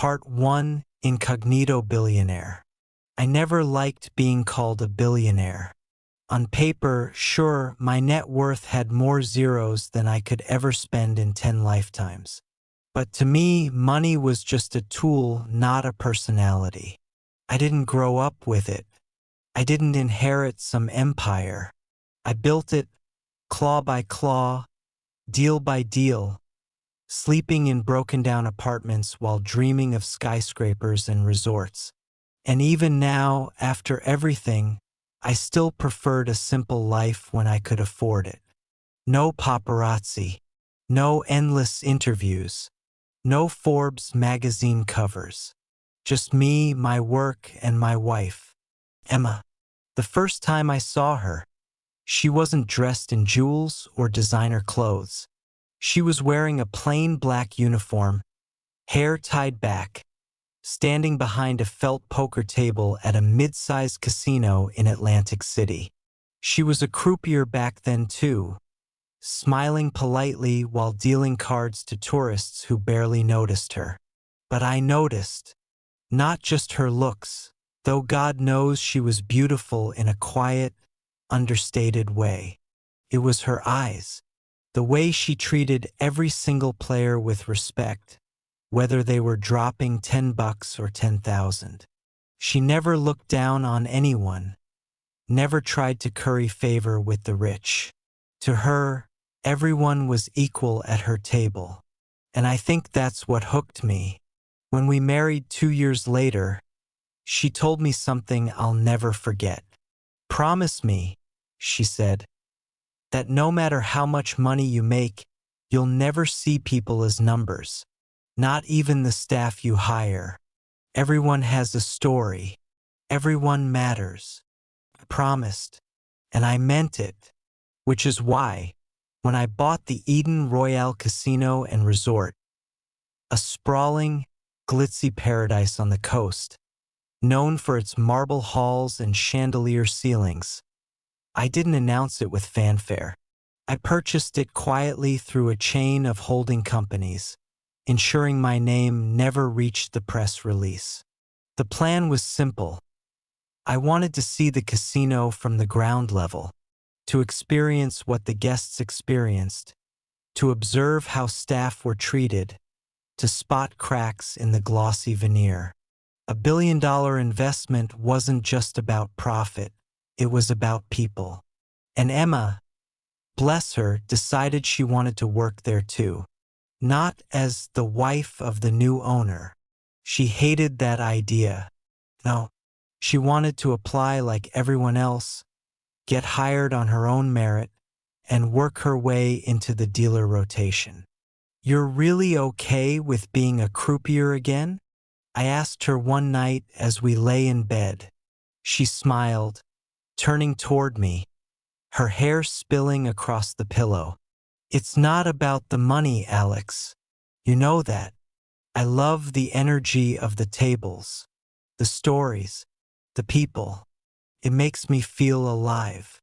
Part 1: Incognito Billionaire. I never liked being called a billionaire. On paper, sure, my net worth had more zeros than I could ever spend in 10 lifetimes. But to me, money was just a tool, not a personality. I didn't grow up with it. I didn't inherit some empire. I built it, claw by claw, deal by deal, sleeping in broken-down apartments while dreaming of skyscrapers and resorts. And even now, after everything, I still preferred a simple life when I could afford it. No paparazzi, no endless interviews, no Forbes magazine covers. Just me, my work, and my wife, Emma. The first time I saw her, she wasn't dressed in jewels or designer clothes. She was wearing a plain black uniform, hair tied back, standing behind a felt poker table at a mid-sized casino in Atlantic City. She was a croupier back then too, smiling politely while dealing cards to tourists who barely noticed her. But I noticed, not just her looks, though God knows she was beautiful in a quiet, understated way. It was her eyes, the way she treated every single player with respect, whether they were dropping $10 or 10,000. She never looked down on anyone, never tried to curry favor with the rich. To her, everyone was equal at her table. And I think that's what hooked me. When we married 2 years later, she told me something I'll never forget. "Promise me," she said, "that no matter how much money you make, you'll never see people as numbers. Not even the staff you hire. Everyone has a story. Everyone matters." I promised, and I meant it, which is why, when I bought the Eden Royale Casino and Resort, a sprawling, glitzy paradise on the coast, known for its marble halls and chandelier ceilings, I didn't announce it with fanfare. I purchased it quietly through a chain of holding companies, ensuring my name never reached the press release. The plan was simple. I wanted to see the casino from the ground level, to experience what the guests experienced, to observe how staff were treated, to spot cracks in the glossy veneer. A billion-dollar investment wasn't just about profit, it was about people. And Emma, bless her, decided she wanted to work there too. Not as the wife of the new owner. She hated that idea. No, she wanted to apply like everyone else, get hired on her own merit, and work her way into the dealer rotation. "You're really okay with being a croupier again?" I asked her one night as we lay in bed. She smiled, turning toward me, her hair spilling across the pillow. "It's not about the money, Alex. You know that. I love the energy of the tables, the stories, the people. It makes me feel alive."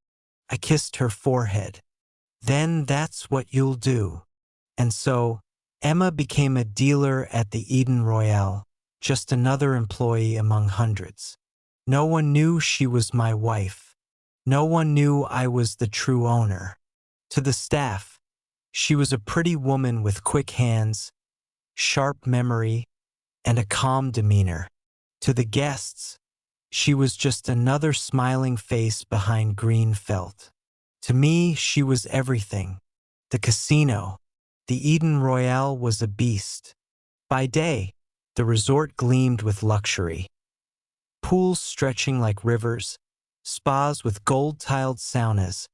I kissed her forehead. "Then that's what you'll do." And so, Emma became a dealer at the Eden Royale, just another employee among hundreds. No one knew she was my wife. No one knew I was the true owner. To the staff, she was a pretty woman with quick hands, sharp memory, and a calm demeanor. To the guests, she was just another smiling face behind green felt. To me, she was everything. The casino, the Eden Royale, was a beast. By day, the resort gleamed with luxury. Pools stretching like rivers, spas with gold-tiled saunas,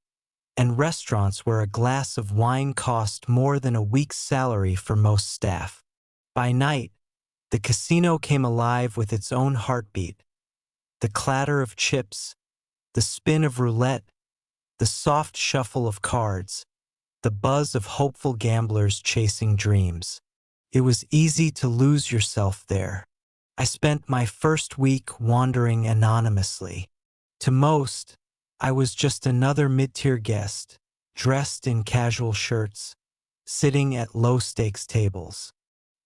and restaurants where a glass of wine cost more than a week's salary for most staff. By night, the casino came alive with its own heartbeat. The clatter of chips, the spin of roulette, the soft shuffle of cards, the buzz of hopeful gamblers chasing dreams. It was easy to lose yourself there. I spent my first week wandering anonymously. To most, I was just another mid-tier guest, dressed in casual shirts, sitting at low-stakes tables.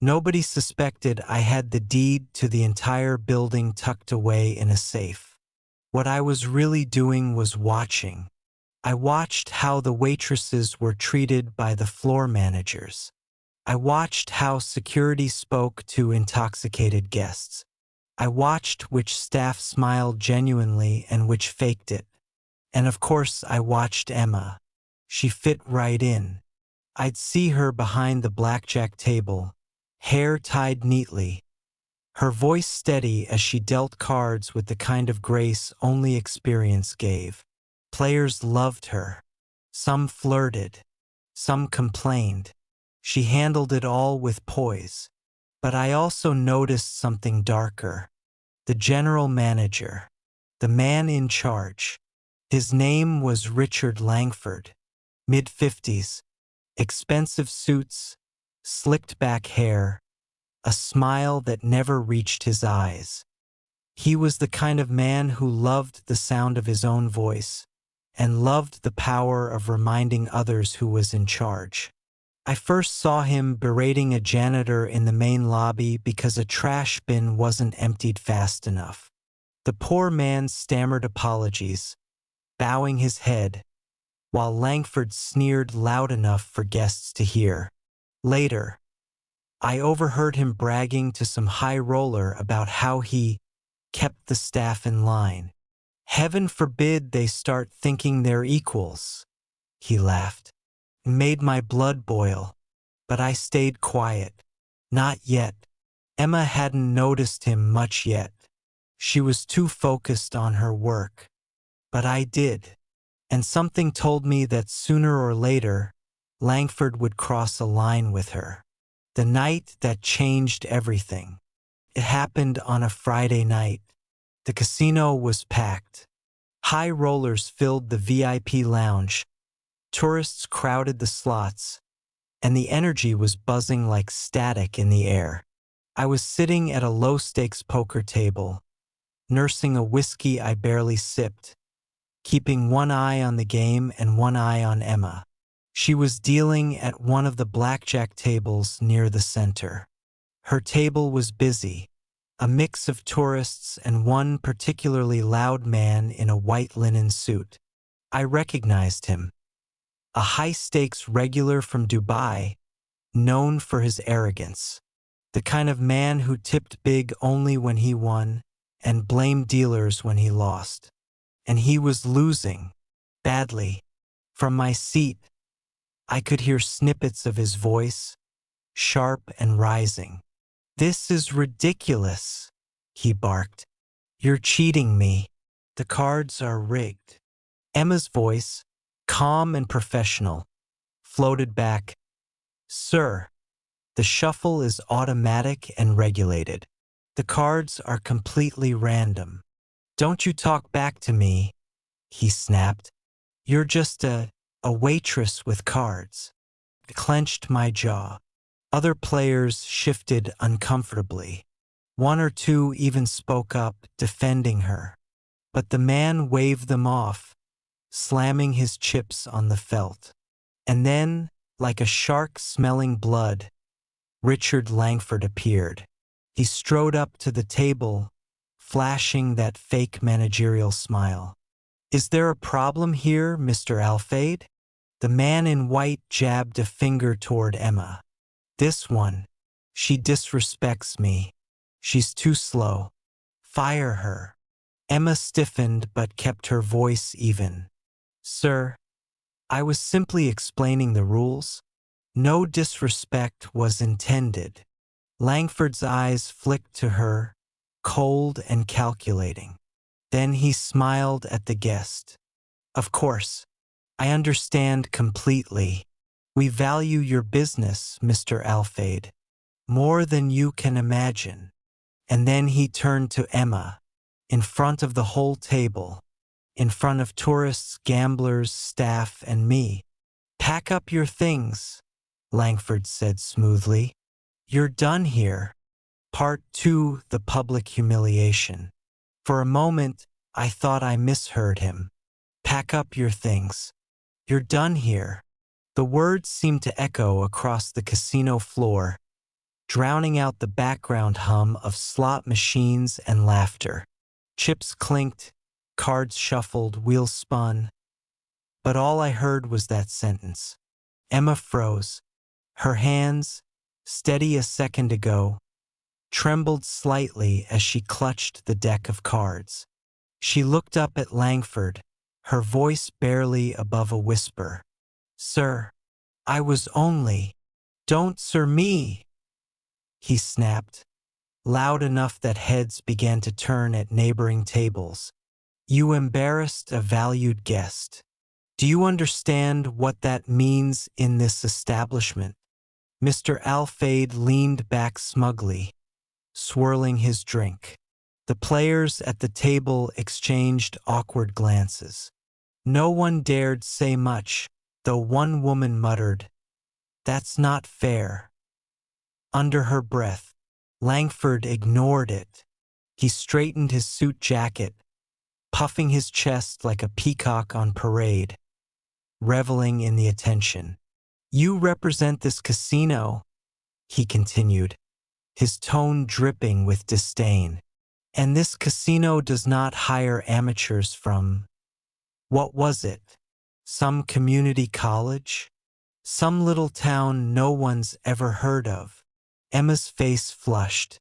Nobody suspected I had the deed to the entire building tucked away in a safe. What I was really doing was watching. I watched how the waitresses were treated by the floor managers. I watched how security spoke to intoxicated guests. I watched which staff smiled genuinely and which faked it. And of course, I watched Emma. She fit right in. I'd see her behind the blackjack table, hair tied neatly, her voice steady as she dealt cards with the kind of grace only experience gave. Players loved her. Some flirted. Some complained. She handled it all with poise. But I also noticed something darker. The general manager. The man in charge. His name was Richard Langford. Mid-50s. Expensive suits. Slicked back hair. A smile that never reached his eyes. He was the kind of man who loved the sound of his own voice and loved the power of reminding others who was in charge. I first saw him berating a janitor in the main lobby because a trash bin wasn't emptied fast enough. The poor man stammered apologies, bowing his head, while Langford sneered loud enough for guests to hear. Later, I overheard him bragging to some high roller about how he kept the staff in line. Heaven forbid they start thinking they're equals. He laughed. It made my blood boil, but I stayed quiet. Not yet. Emma hadn't noticed him much yet. She was too focused on her work. But I did. And something told me that sooner or later, Langford would cross a line with her. The night that changed everything. It happened on a Friday night. The casino was packed. High rollers filled the VIP lounge. Tourists crowded the slots, and the energy was buzzing like static in the air. I was sitting at a low-stakes poker table, nursing a whiskey I barely sipped, keeping one eye on the game and one eye on Emma. She was dealing at one of the blackjack tables near the center. Her table was busy, a mix of tourists and one particularly loud man in a white linen suit. I recognized him. A high-stakes regular from Dubai, known for his arrogance. The kind of man who tipped big only when he won and blamed dealers when he lost. And he was losing. Badly. From my seat, I could hear snippets of his voice, sharp and rising. "This is ridiculous," he barked. "You're cheating me. The cards are rigged." Emma's voice, calm and professional, floated back. "Sir, the shuffle is automatic and regulated. The cards are completely random. Don't you talk back to me," he snapped. "You're just a waitress with cards." I clenched my jaw. Other players shifted uncomfortably. One or two even spoke up, defending her. But the man waved them off, slamming his chips on the felt. And then, like a shark smelling blood, Richard Langford appeared. He strode up to the table, flashing that fake managerial smile. "Is there a problem here, Mr. Alfade?" The man in white jabbed a finger toward Emma. "This one. She disrespects me. She's too slow. Fire her." Emma stiffened but kept her voice even. "Sir, I was simply explaining the rules. No disrespect was intended." Langford's eyes flicked to her, cold and calculating. Then he smiled at the guest. "Of course, I understand completely. We value your business, Mr. Alfade, more than you can imagine." And then he turned to Emma, in front of the whole table, in front of tourists, gamblers, staff, and me. "Pack up your things," Langford said smoothly. "You're done here." Part 2: The Public Humiliation. For a moment, I thought I misheard him. "Pack up your things. You're done here." The words seemed to echo across the casino floor, drowning out the background hum of slot machines and laughter. Chips clinked, cards shuffled, wheels spun, but all I heard was that sentence. Emma froze. Her hands, steady a second ago, trembled slightly as she clutched the deck of cards. She looked up at Langford, her voice barely above a whisper. "Sir, I was only—" "Don't sir me," he snapped, loud enough that heads began to turn at neighboring tables. "You embarrassed a valued guest. Do you understand what that means in this establishment?" Mr. Alfade leaned back smugly, swirling his drink. The players at the table exchanged awkward glances. No one dared say much, though one woman muttered, "That's not fair." Under her breath, Langford ignored it. He straightened his suit jacket, puffing his chest like a peacock on parade, reveling in the attention. "You represent this casino," he continued, his tone dripping with disdain. "And this casino does not hire amateurs from— what was it? Some community college? Some little town no one's ever heard of?" Emma's face flushed.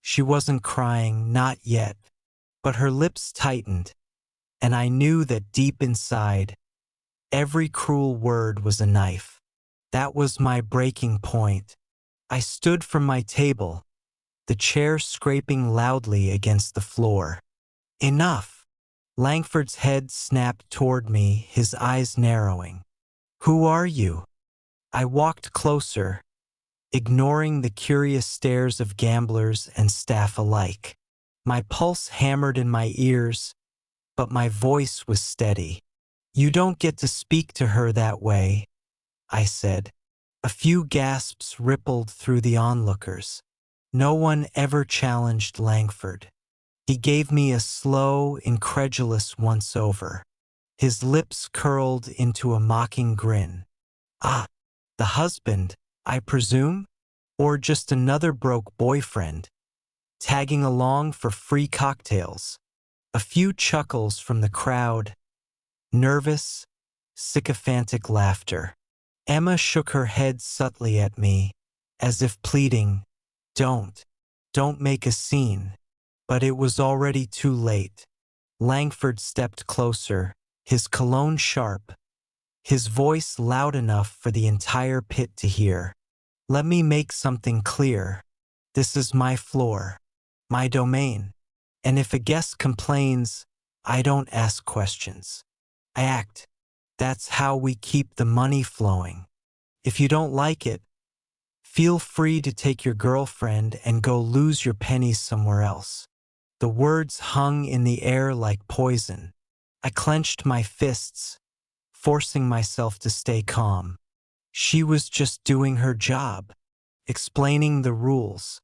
She wasn't crying, not yet, but her lips tightened, and I knew that deep inside, every cruel word was a knife. That was my breaking point. I stood from my table, the chair scraping loudly against the floor. "Enough!" Langford's head snapped toward me, his eyes narrowing. "Who are you?" I walked closer, ignoring the curious stares of gamblers and staff alike. My pulse hammered in my ears, but my voice was steady. "You don't get to speak to her that way," I said. A few gasps rippled through the onlookers. No one ever challenged Langford. He gave me a slow, incredulous once-over. His lips curled into a mocking grin. "Ah, the husband, I presume? Or just another broke boyfriend, tagging along for free cocktails?" A few chuckles from the crowd, nervous, sycophantic laughter. Emma shook her head subtly at me, as if pleading, Don't make a scene." But it was already too late. Langford stepped closer, his cologne sharp, his voice loud enough for the entire pit to hear. "Let me make something clear. This is my floor, my domain, and if a guest complains, I don't ask questions. I act. That's how we keep the money flowing. If you don't like it, feel free to take your girlfriend and go lose your pennies somewhere else." The words hung in the air like poison. I clenched my fists, forcing myself to stay calm. She was just doing her job, explaining the rules.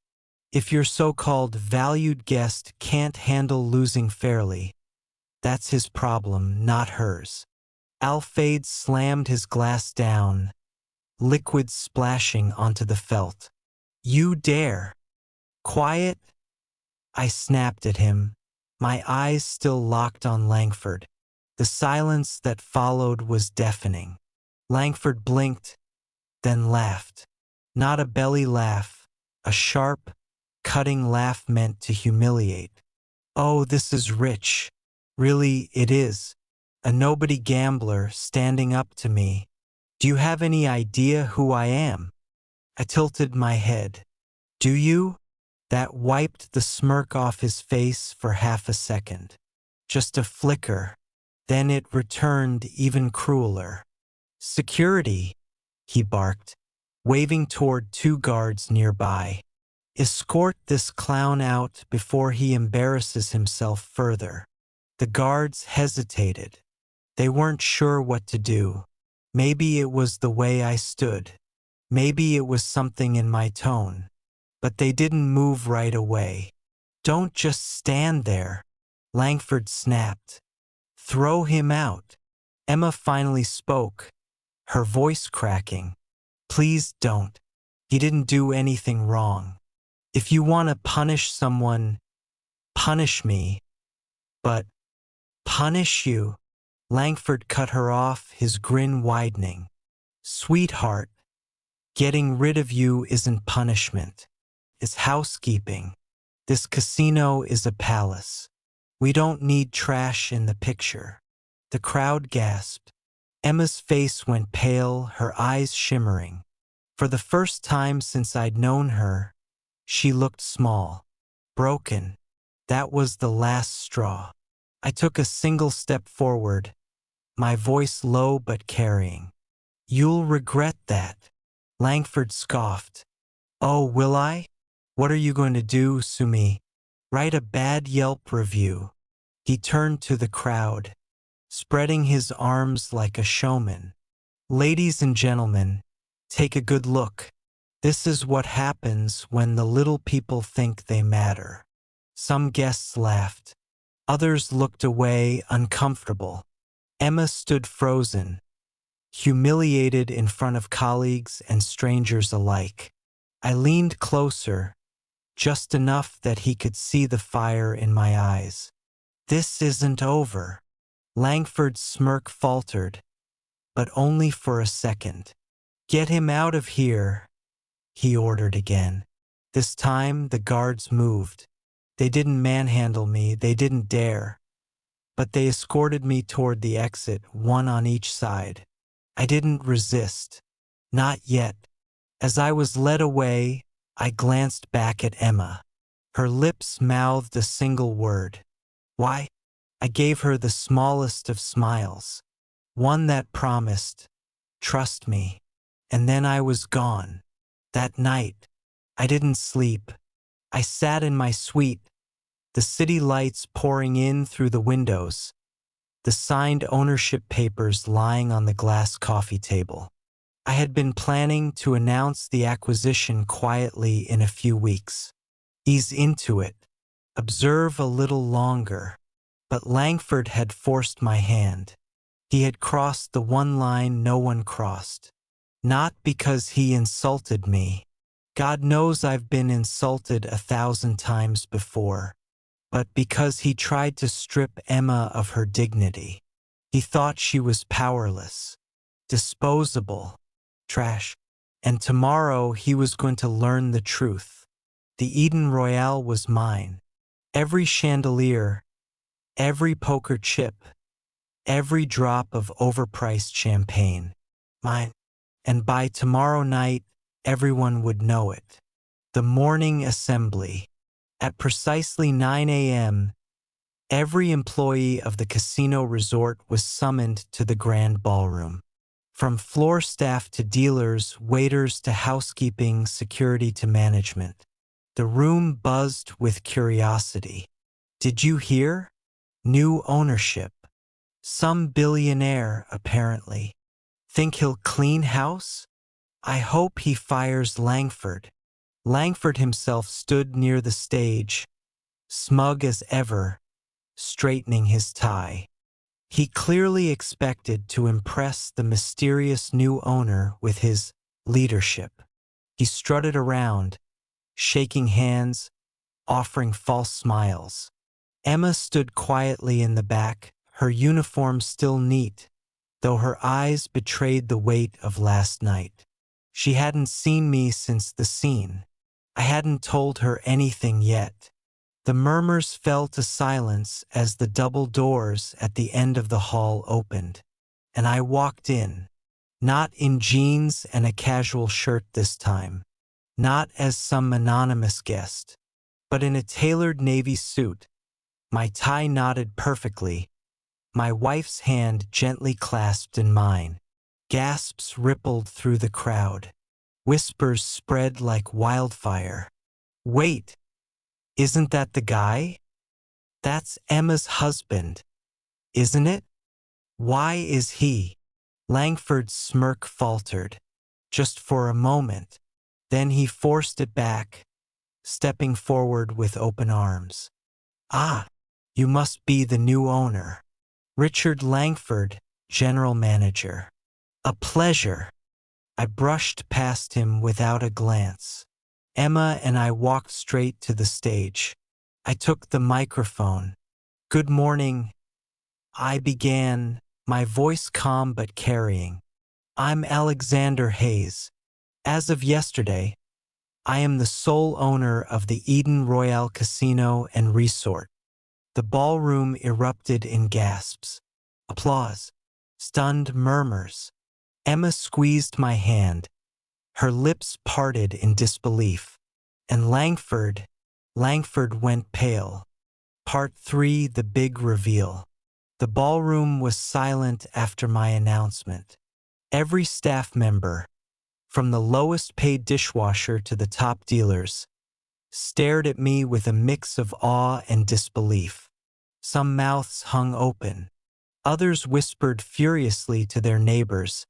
If your so-called valued guest can't handle losing fairly, that's his problem, not hers. Alfade slammed his glass down, liquid splashing onto the felt. "You dare!" "Quiet!" I snapped at him, my eyes still locked on Langford. The silence that followed was deafening. Langford blinked, then laughed. Not a belly laugh, a sharp, cutting laugh meant to humiliate. "Oh, this is rich. Really, it is. A nobody gambler standing up to me. Do you have any idea who I am?" I tilted my head. "Do you?" That wiped the smirk off his face for half a second. Just a flicker. Then it returned even crueler. "Security," he barked, waving toward two guards nearby. "Escort this clown out before he embarrasses himself further." The guards hesitated. They weren't sure what to do. Maybe it was the way I stood. Maybe it was something in my tone. But they didn't move right away. "Don't just stand there," Langford snapped. "Throw him out." Emma finally spoke, her voice cracking. "Please don't. He didn't do anything wrong. If you want to punish someone, punish me. But punish you? Langford cut her off, his grin widening. Sweetheart, getting rid of you isn't punishment. It's housekeeping. This casino is a palace. We don't need trash in the picture. The crowd gasped. Emma's face went pale, her eyes shimmering. For the first time since I'd known her, she looked small, broken. That was the last straw. I took a single step forward, my voice low but carrying. You'll regret that. Langford scoffed. Oh, will I? What are you going to do, Sumi? Write a bad Yelp review. He turned to the crowd, spreading his arms like a showman. Ladies and gentlemen, take a good look. This is what happens when the little people think they matter. Some guests laughed. Others looked away, uncomfortable. Emma stood frozen, humiliated in front of colleagues and strangers alike. I leaned closer, just enough that he could see the fire in my eyes. This isn't over. Langford's smirk faltered, but only for a second. Get him out of here, he ordered again. This time the guards moved. They didn't manhandle me, they didn't dare. But they escorted me toward the exit, one on each side. I didn't resist. Not yet. As I was led away, I glanced back at Emma. Her lips mouthed a single word. Why? I gave her the smallest of smiles. One that promised, trust me. And then I was gone. That night, I didn't sleep. I sat in my suite, the city lights pouring in through the windows, the signed ownership papers lying on the glass coffee table. I had been planning to announce the acquisition quietly in a few weeks. Ease into it. Observe a little longer. But Langford had forced my hand. He had crossed the one line no one crossed. Not because he insulted me. God knows I've been insulted 1,000 times before. But because he tried to strip Emma of her dignity. He thought she was powerless, disposable, trash. And tomorrow he was going to learn the truth. The Eden Royale was mine. Every chandelier, every poker chip, every drop of overpriced champagne. Mine. And by tomorrow night, everyone would know it. The morning assembly. At precisely 9 a.m., every employee of the casino resort was summoned to the grand ballroom. From floor staff to dealers, waiters to housekeeping, security to management. The room buzzed with curiosity. Did you hear? New ownership. Some billionaire, apparently. Think he'll clean house? I hope he fires Langford. Langford himself stood near the stage, smug as ever, straightening his tie. He clearly expected to impress the mysterious new owner with his leadership. He strutted around, shaking hands, offering false smiles. Emma stood quietly in the back, her uniform still neat, though her eyes betrayed the weight of last night. She hadn't seen me since the scene. I hadn't told her anything yet. The murmurs fell to silence as the double doors at the end of the hall opened, and I walked in, not in jeans and a casual shirt this time, not as some anonymous guest, but in a tailored navy suit, my tie knotted perfectly, my wife's hand gently clasped in mine. Gasps rippled through the crowd. Whispers spread like wildfire. Wait, isn't that the guy? That's Emma's husband, isn't it? Why is he? Langford's smirk faltered, just for a moment. Then he forced it back, stepping forward with open arms. Ah, you must be the new owner. Richard Langford, general manager. A pleasure. I brushed past him without a glance. Emma and I walked straight to the stage. I took the microphone. "Good morning," I began, my voice calm but carrying. "I'm Alexander Hayes. As of yesterday, I am the sole owner of the Eden Royale Casino and Resort." The ballroom erupted in gasps, applause, stunned murmurs. Emma squeezed my hand, her lips parted in disbelief. And Langford went pale. Part 3: The Big Reveal. The ballroom was silent after my announcement. Every staff member, from the lowest paid dishwasher to the top dealers, stared at me with a mix of awe and disbelief. Some mouths hung open. Others whispered furiously to their neighbors,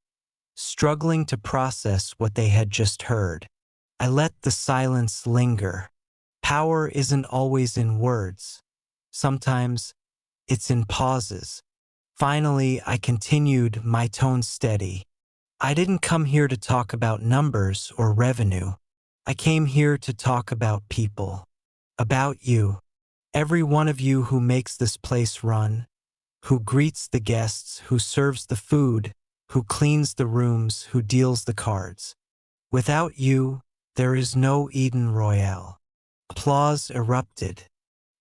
struggling to process what they had just heard. I let the silence linger. Power isn't always in words. Sometimes it's in pauses. Finally, I continued, my tone steady. "I didn't come here to talk about numbers or revenue. I came here to talk about people. About you. Every one of you who makes this place run, who greets the guests, who serves the food, who cleans the rooms, who deals the cards. Without you, there is no Eden Royale." Applause erupted.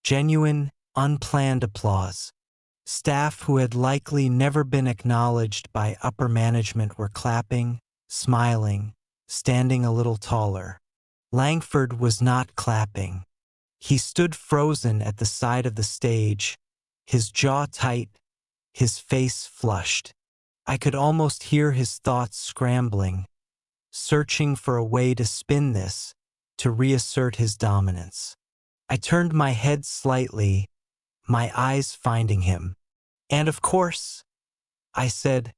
Genuine, unplanned applause. Staff who had likely never been acknowledged by upper management were clapping, smiling, standing a little taller. Langford was not clapping. He stood frozen at the side of the stage, his jaw tight, his face flushed. I could almost hear his thoughts scrambling, searching for a way to spin this, to reassert his dominance. I turned my head slightly, my eyes finding him. "And of course," I said,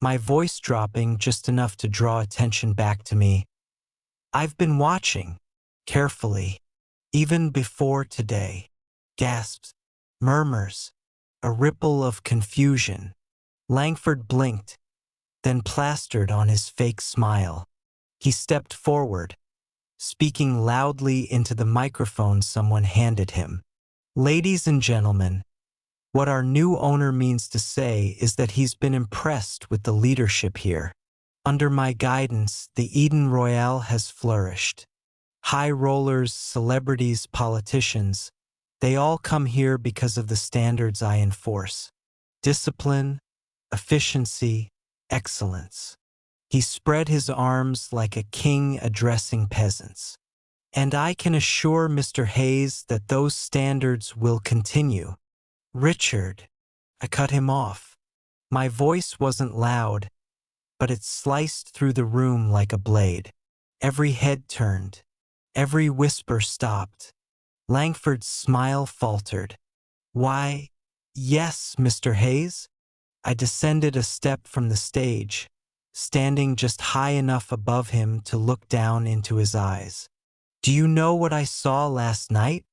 my voice dropping just enough to draw attention back to me, "I've been watching, carefully, even before today." Gasps, murmurs, a ripple of confusion. Langford blinked, then plastered on his fake smile. He stepped forward, speaking loudly into the microphone someone handed him. "Ladies and gentlemen, what our new owner means to say is that he's been impressed with the leadership here. Under my guidance, the Eden Royale has flourished. High rollers, celebrities, politicians, they all come here because of the standards I enforce. Discipline, efficiency, excellence." He spread his arms like a king addressing peasants. "And I can assure Mr. Hayes that those standards will continue." "Richard," I cut him off. My voice wasn't loud, but it sliced through the room like a blade. Every head turned. Every whisper stopped. Langford's smile faltered. "Why, yes, Mr. Hayes." I descended a step from the stage, standing just high enough above him to look down into his eyes. "Do you know what I saw last night?"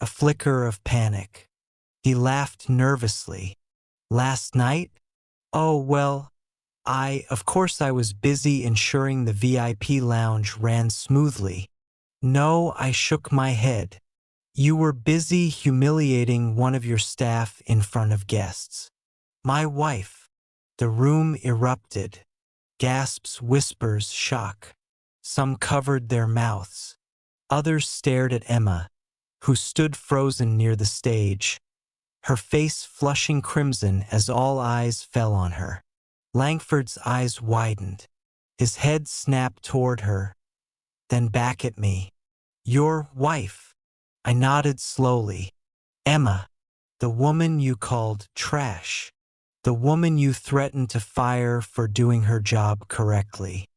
A flicker of panic. He laughed nervously. "Last night? Oh, well, of course I was busy ensuring the VIP lounge ran smoothly." "No," I shook my head. "You were busy humiliating one of your staff in front of guests." "My wife." The room erupted. Gasps, whispers, shock. Some covered their mouths. Others stared at Emma, who stood frozen near the stage, her face flushing crimson as all eyes fell on her. Langford's eyes widened. His head snapped toward her, then back at me. "Your wife." I nodded slowly. "Emma, the woman you called trash. The woman you threatened to fire for doing her job correctly.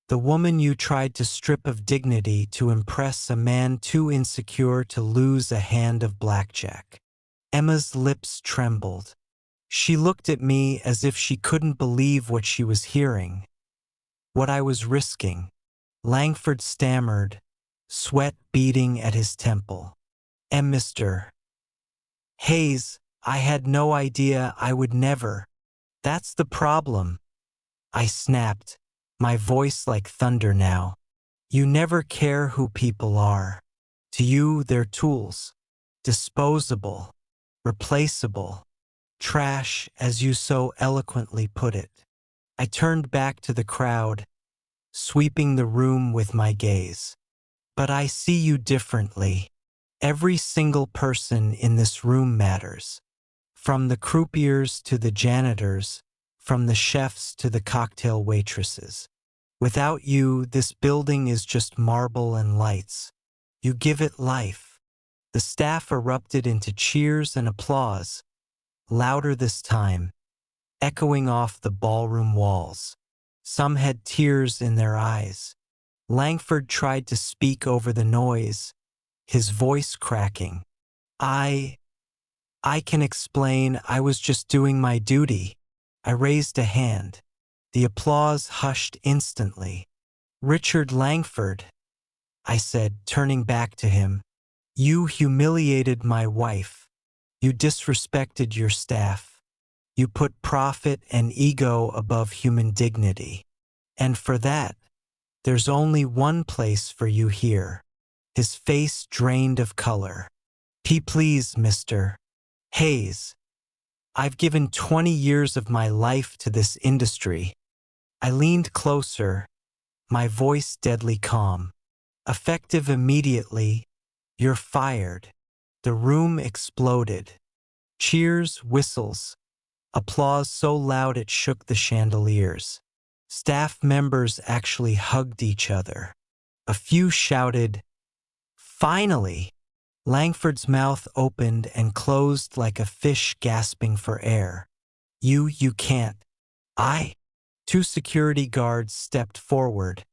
The woman you tried to strip of dignity to impress a man too insecure to lose a hand of blackjack." Emma's lips trembled. She looked at me as if she couldn't believe what she was hearing, what I was risking. Langford stammered, sweat beading at his temple. "And Mr. Hayes, I had no idea. I would never." "That's the problem," I snapped, my voice like thunder now. You never care who people are. To you, they're tools. Disposable, replaceable, trash, as you so eloquently put it. I turned back to the crowd, sweeping the room with my gaze. But I see you differently. Every single person in this room matters. From the croupiers to the janitors, from the chefs to the cocktail waitresses. Without you, this building is just marble and lights. You give it life. The staff erupted into cheers and applause, louder this time, echoing off the ballroom walls. Some had tears in their eyes. Langford tried to speak over the noise, his voice cracking. I can explain, I was just doing my duty. I raised a hand. The applause hushed instantly. Richard Langford, I said, turning back to him. You humiliated my wife. You disrespected your staff. You put profit and ego above human dignity. And for that, there's only one place for you here. His face drained of color. Please, Mr. Hayes. I've given 20 years of my life to this industry. I leaned closer, my voice deadly calm. Effective immediately, you're fired. The room exploded. Cheers, whistles, applause so loud it shook the chandeliers. Staff members actually hugged each other. A few shouted, "Finally!" Langford's mouth opened and closed like a fish gasping for air. You can't. I. Two security guards stepped forward,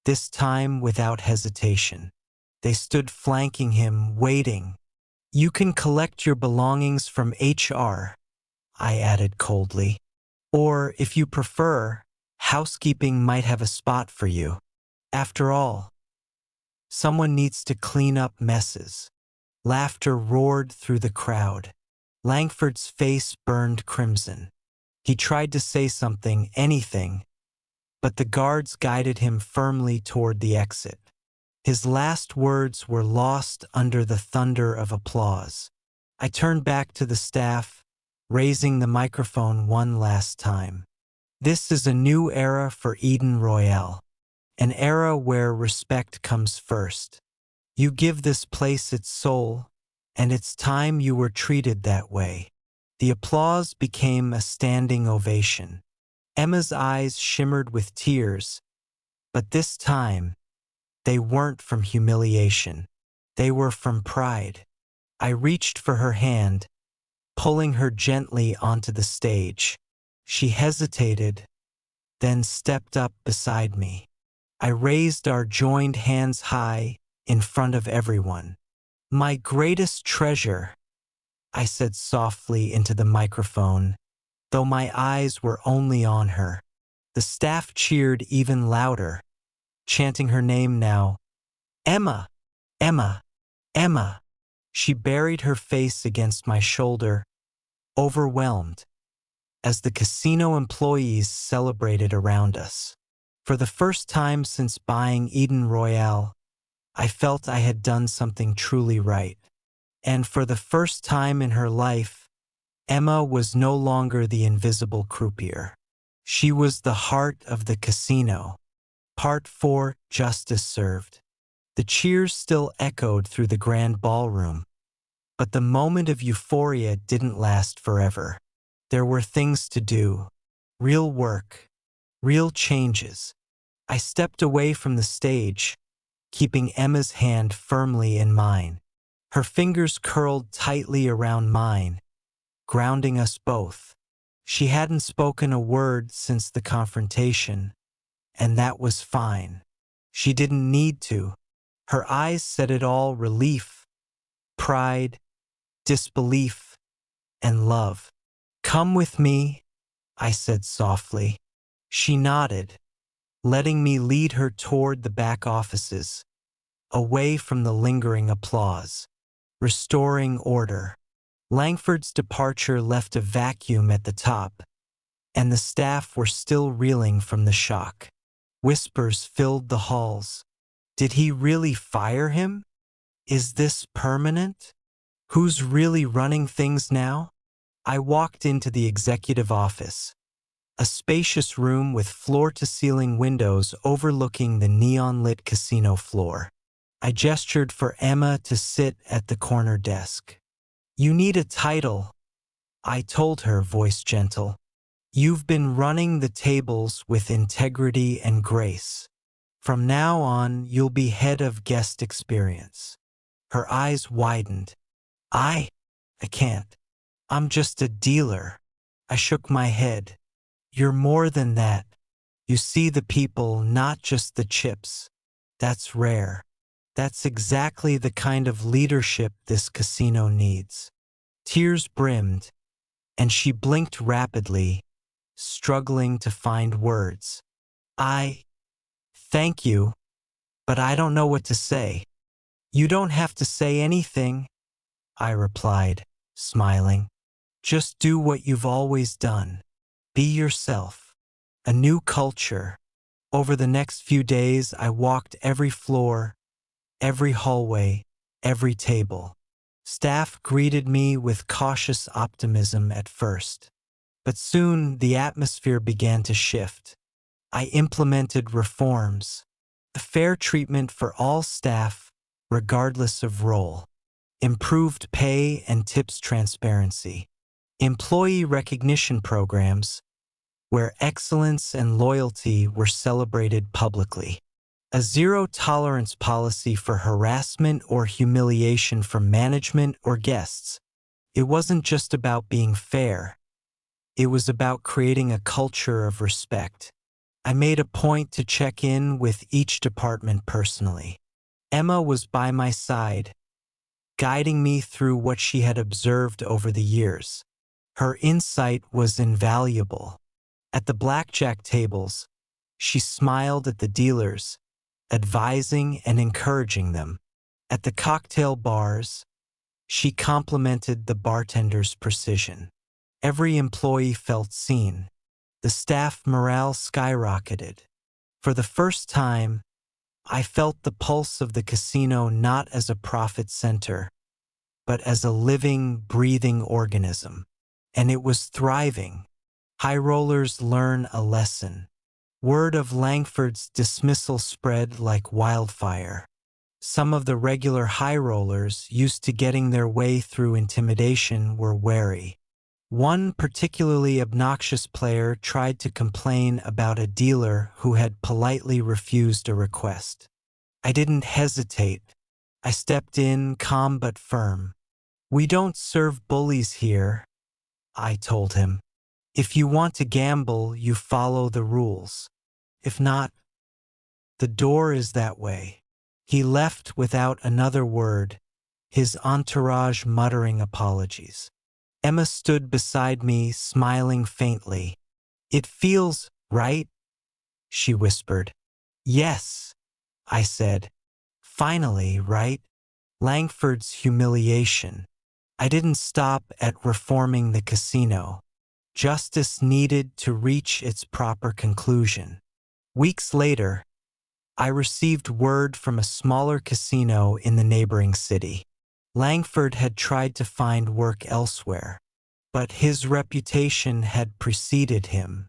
this time without hesitation. They stood flanking him, waiting. You can collect your belongings from HR, I added coldly. Or, if you prefer, housekeeping might have a spot for you. After all, someone needs to clean up messes. Laughter roared through the crowd. Langford's face burned crimson. He tried to say something, anything, but the guards guided him firmly toward the exit. His last words were lost under the thunder of applause. I turned back to the staff, raising the microphone one last time. This is a new era for Eden Royale, an era where respect comes first. You give this place its soul, and it's time you were treated that way. The applause became a standing ovation. Emma's eyes shimmered with tears, but this time, they weren't from humiliation. They were from pride. I reached for her hand, pulling her gently onto the stage. She hesitated, then stepped up beside me. I raised our joined hands high in front of everyone. My greatest treasure, I said softly into the microphone, though my eyes were only on her. The staff cheered even louder, chanting her name now. Emma! Emma! Emma! She buried her face against my shoulder, overwhelmed, as the casino employees celebrated around us. For the first time since buying Eden Royale, I felt I had done something truly right. And for the first time in her life, Emma was no longer the invisible croupier. She was the heart of the casino. Part 4, Justice Served. The cheers still echoed through the grand ballroom, but the moment of euphoria didn't last forever. There were things to do, real work, real changes. I stepped away from the stage, keeping Emma's hand firmly in mine. Her fingers curled tightly around mine, grounding us both. She hadn't spoken a word since the confrontation, and that was fine. She didn't need to. Her eyes said it all: relief, pride, disbelief, and love. Come with me, I said softly. She nodded, letting me lead her toward the back offices, away from the lingering applause, restoring order. Langford's departure left a vacuum at the top, and the staff were still reeling from the shock. Whispers filled the halls. Did he really fire him? Is this permanent? Who's really running things now? I walked into the executive office, a spacious room with floor-to-ceiling windows overlooking the neon-lit casino floor. I gestured for Emma to sit at the corner desk. You need a title, I told her, voice gentle. You've been running the tables with integrity and grace. From now on, you'll be head of guest experience. Her eyes widened. I can't. I'm just a dealer. I shook my head. You're more than that. You see the people, not just the chips. That's rare. That's exactly the kind of leadership this casino needs. Tears brimmed, and she blinked rapidly, struggling to find words. Thank you, but I don't know what to say. You don't have to say anything, I replied, smiling. Just do what you've always done. Be yourself. A new culture. Over the next few days, I walked every floor, every hallway, every table. Staff greeted me with cautious optimism at first, but soon the atmosphere began to shift. I implemented reforms, fair treatment for all staff, regardless of role, improved pay and tips transparency, employee recognition programs where excellence and loyalty were celebrated publicly, a zero-tolerance policy for harassment or humiliation from management or guests. It wasn't just about being fair. It was about creating a culture of respect. I made a point to check in with each department personally. Emma was by my side, guiding me through what she had observed over the years. Her insight was invaluable. At the blackjack tables, she smiled at the dealers, advising and encouraging them. At the cocktail bars, she complimented the bartender's precision. Every employee felt seen. The staff morale skyrocketed. For the first time, I felt the pulse of the casino not as a profit center, but as a living, breathing organism. And it was thriving. High rollers learn a lesson. Word of Langford's dismissal spread like wildfire. Some of the regular high rollers, used to getting their way through intimidation, were wary. One particularly obnoxious player tried to complain about a dealer who had politely refused a request. I didn't hesitate. I stepped in, calm but firm. We don't serve bullies here, I told him. If you want to gamble, you follow the rules. If not, the door is that way. He left without another word, his entourage muttering apologies. Emma stood beside me, smiling faintly. It feels right, she whispered. Yes, I said. Finally, right? Langford's humiliation. I didn't stop at reforming the casino. Justice needed to reach its proper conclusion. Weeks later, I received word from a smaller casino in the neighboring city. Langford had tried to find work elsewhere, but his reputation had preceded him.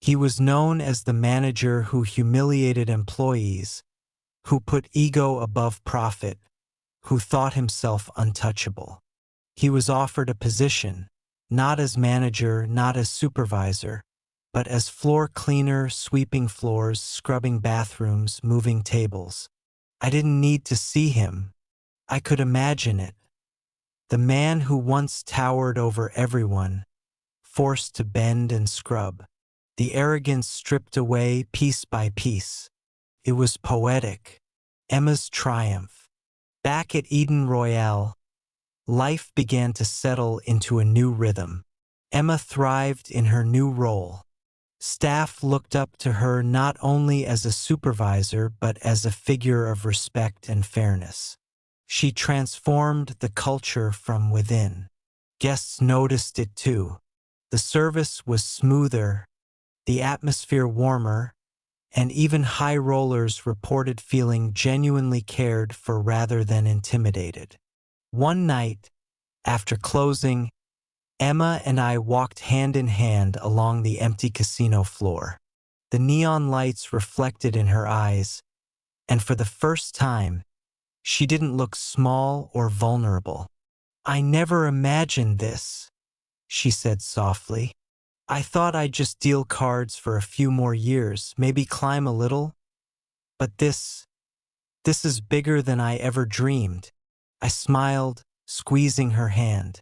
He was known as the manager who humiliated employees, who put ego above profit, who thought himself untouchable. He was offered a position, not as manager, not as supervisor, but as floor cleaner, sweeping floors, scrubbing bathrooms, moving tables. I didn't need to see him. I could imagine it. The man who once towered over everyone, forced to bend and scrub. The arrogance stripped away piece by piece. It was poetic. Emma's triumph. Back at Eden Royale, life began to settle into a new rhythm. Emma thrived in her new role. Staff looked up to her not only as a supervisor but as a figure of respect and fairness. She transformed the culture from within. Guests noticed it too. The service was smoother, the atmosphere warmer, and even high rollers reported feeling genuinely cared for rather than intimidated. One night, after closing, Emma and I walked hand in hand along the empty casino floor. The neon lights reflected in her eyes, and for the first time, she didn't look small or vulnerable. "I never imagined this," she said softly. "I thought I'd just deal cards for a few more years, maybe climb a little. But this is bigger than I ever dreamed." I smiled, squeezing her hand.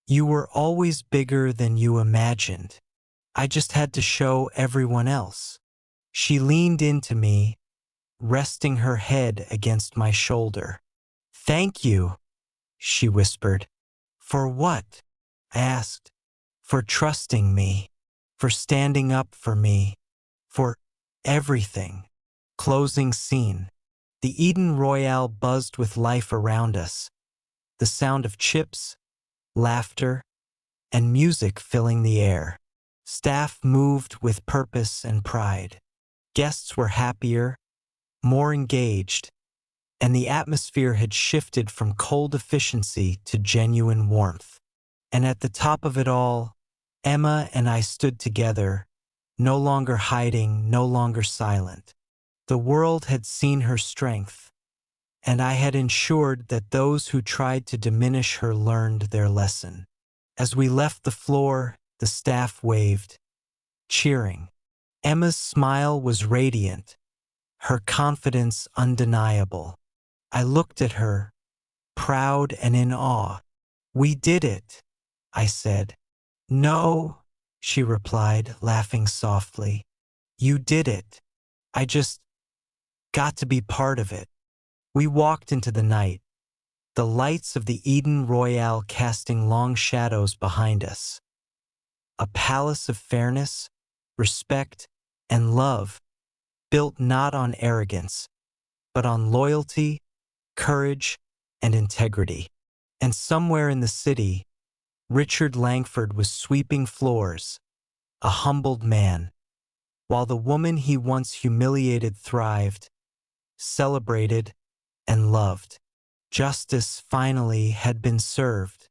"You were always bigger than you imagined. I just had to show everyone else." She leaned into me, resting her head against my shoulder. "Thank you," she whispered. "For what?" I asked. "For trusting me, for standing up for me, for everything." Closing scene. The Eden Royale buzzed with life around us, the sound of chips, laughter, and music filling the air. Staff moved with purpose and pride. Guests were happier, more engaged, and the atmosphere had shifted from cold efficiency to genuine warmth. And at the top of it all, Emma and I stood together, no longer hiding, no longer silent. The world had seen her strength, and I had ensured that those who tried to diminish her learned their lesson. As we left the floor, the staff waved, cheering. Emma's smile was radiant, her confidence undeniable. I looked at her, proud and in awe. "We did it," I said. "No," she replied, laughing softly. "You did it. I just got to be part of it." We walked into the night, the lights of the Eden Royale casting long shadows behind us. A palace of fairness, respect, and love, built not on arrogance, but on loyalty, courage, and integrity. And somewhere in the city, Richard Langford was sweeping floors, a humbled man, while the woman he once humiliated thrived, celebrated, and loved. Justice finally had been served.